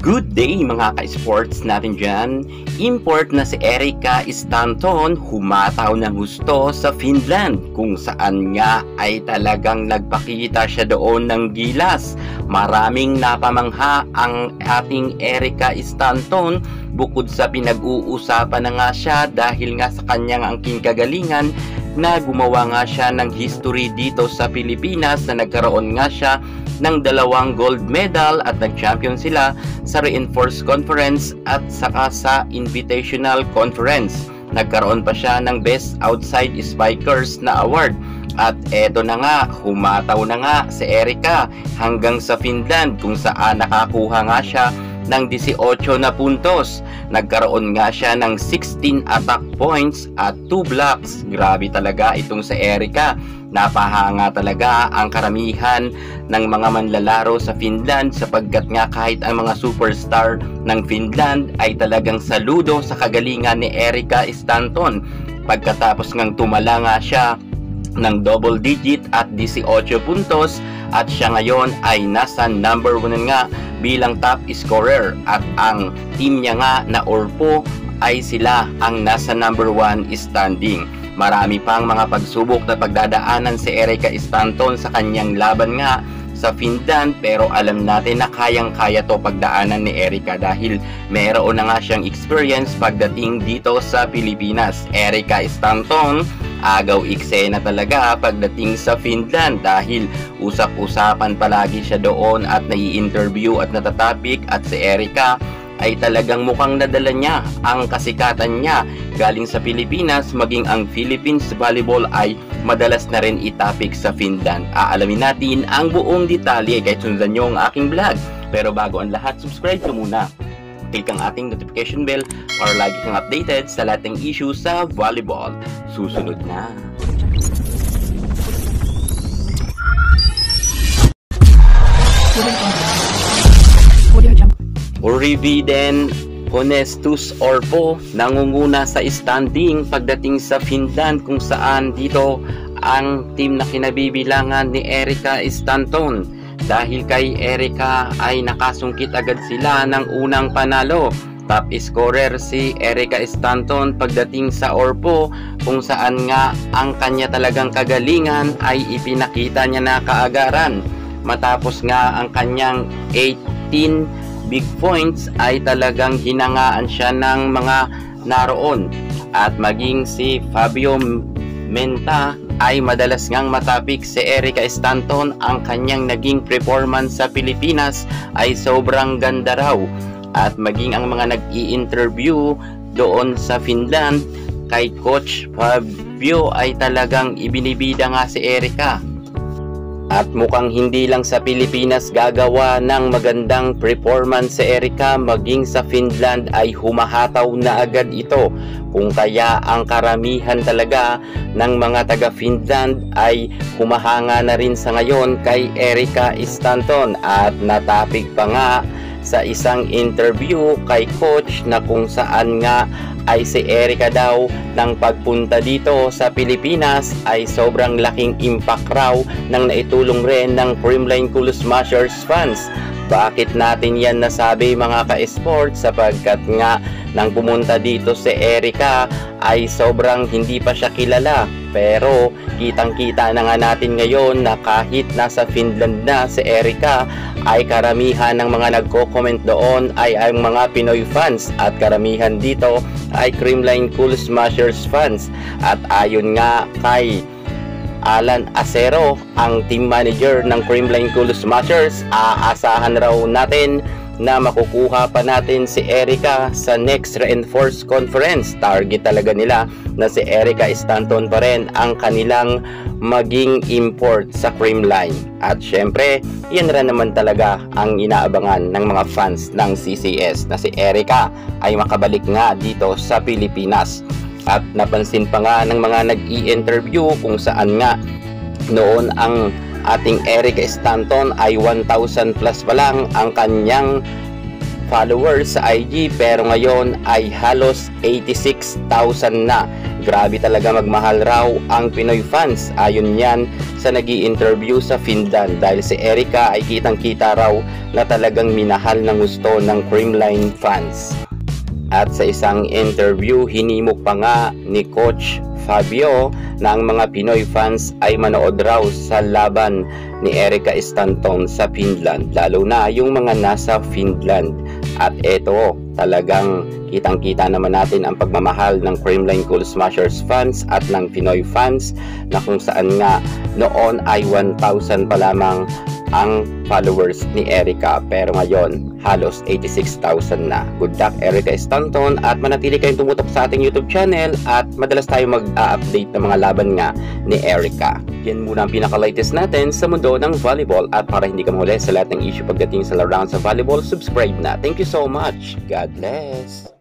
Good day mga ka-sports natin dyan. Import na si Erika Stanton humataw ng husto sa Finland kung saan nga ay talagang nagpakita siya doon ng gilas. Maraming napamangha ang ating Erika Stanton bukod sa pinag-uusapan na nga siya dahil nga sa kanyang angking kagalingan na gumawa nga siya ng history dito sa Pilipinas na nagkaroon nga siya ng 2 gold medal at nag-champion sila sa Reinforced Conference at saka sa Invitational Conference. Nagkaroon pa siya ng Best Outside Spikers na award. At eto na nga, humataw na nga si Erika hanggang sa Finland kung saan nakakuha nga siya ng 18 na puntos. Nagkaroon nga siya ng 16 attack points at 2 blocks. Grabe talaga itong si Erika. Napahanga talaga ang karamihan ng mga manlalaro sa Finland sapagkat nga kahit ang mga superstar ng Finland ay talagang saludo sa kagalingan ni Erika Stanton. Pagkatapos ngang tumala nga siya ng double digit at 18 puntos at siya ngayon ay nasa number 1 nga bilang top scorer at ang team niya nga na Orpo ay sila ang nasa number 1 standing. Marami pang mga pagsubok na pagdadaanan si Erika Stanton sa kanyang laban nga sa Finland pero alam natin na kayang-kaya to pagdaanan ni Erika dahil meron na nga siyang experience pagdating dito sa Pilipinas. Erika Stanton agaw eksena talaga pagdating sa Finland dahil usap-usapan palagi siya doon at nai-interview at natatapik at si Erika ay talagang mukhang nadala niya ang kasikatan niya galing sa Pilipinas maging ang Philippines volleyball ay madalas na rin itapik sa Finland. Aalamin natin ang buong detalye kahit sundan nyo ang aking vlog. Pero bago ang lahat, subscribe ka muna. Click ang ating notification bell para lagi kang updated sa lahat ng issues sa volleyball. Susunod na. Orividen Honestus Orpo nangunguna sa standing pagdating sa Finland kung saan dito ang team na kinabibilangan ni Erika Stanton. Dahil kay Erika ay nakasungkit agad sila ng unang panalo. Top scorer si Erika Stanton pagdating sa Orpo kung saan nga ang kanya talagang kagalingan ay ipinakita niya na kaagaran. Matapos nga ang kanyang 18 big points ay talagang hinangaan siya ng mga naroon at maging si Fabio Menta ay madalas ngang matapik si Erika Stanton. Ang kanyang naging performance sa Pilipinas ay sobrang ganda raw at maging ang mga nag-i-interview doon sa Finland kay Coach Fabio ay talagang ibinibida nga si Erika. At mukhang hindi lang sa Pilipinas gagawa ng magandang performance si Erika, maging sa Finland ay humahataw na agad ito. Kung kaya ang karamihan talaga ng mga taga Finland ay humahanga na rin sa ngayon kay Erika Stanton at natapik pa nga sa isang interview kay coach na kung saan nga ay si Erika daw ng pagpunta dito sa Pilipinas ay sobrang laking impact raw nang naitulong rin ng Creamline Cool Smashers fans. Bakit natin yan nasabi mga ka-sports? Sapagkat nga nang pumunta dito si Erika ay sobrang hindi pa siya kilala. Pero kitang-kita na nga natin ngayon na kahit nasa Finland na si Erika ay karamihan ng mga nagko-comment doon ay ang mga Pinoy fans at karamihan dito ay Creamline Cool Smashers fans. At ayon nga kay Alan Acero, ang team manager ng Creamline Cool Smashers, aasahan raw natin na makukuha pa natin si Erika sa next Reinforced Conference. Target talaga nila na si Erika Stanton pa rin ang kanilang maging import sa Creamline. At syempre, yan rin naman talaga ang inaabangan ng mga fans ng CCS na si Erika ay makabalik nga dito sa Pilipinas. At napansin pa nga ng mga nag-i-interview kung saan nga noon ang ating Erika Stanton ay 1,000 plus pa lang ang kanyang followers sa IG pero ngayon ay halos 86,000 na. Grabe talaga magmahal raw ang Pinoy fans. Ayon yan sa nag-i-interview sa Finland, dahil si Erika ay kitang-kita raw na talagang minahal ng gusto ng Creamline fans. At sa isang interview, hinimok pa nga ni Coach Fabio na ang mga Pinoy fans ay manood raw sa laban ni Erika Stanton sa Finland, lalo na yung mga nasa Finland. At eto, talagang kitang-kita naman natin ang pagmamahal ng Creamline Cool Smashers fans at ng Pinoy fans, na kung saan nga noon ay 1,000 pa lamang ang followers ni Erika, pero ngayon halos 86,000 na. Good luck Erika Stanton, at manatili kayong tumutok sa ating YouTube channel at madalas tayo mag-update ng mga laban nga ni Erika. Yan muna ang pinaka-latest natin sa mundo ng volleyball, at para hindi ka mahuli sa lahat ng issue pagdating sa larangan sa volleyball, subscribe na. Thank you so much. God bless.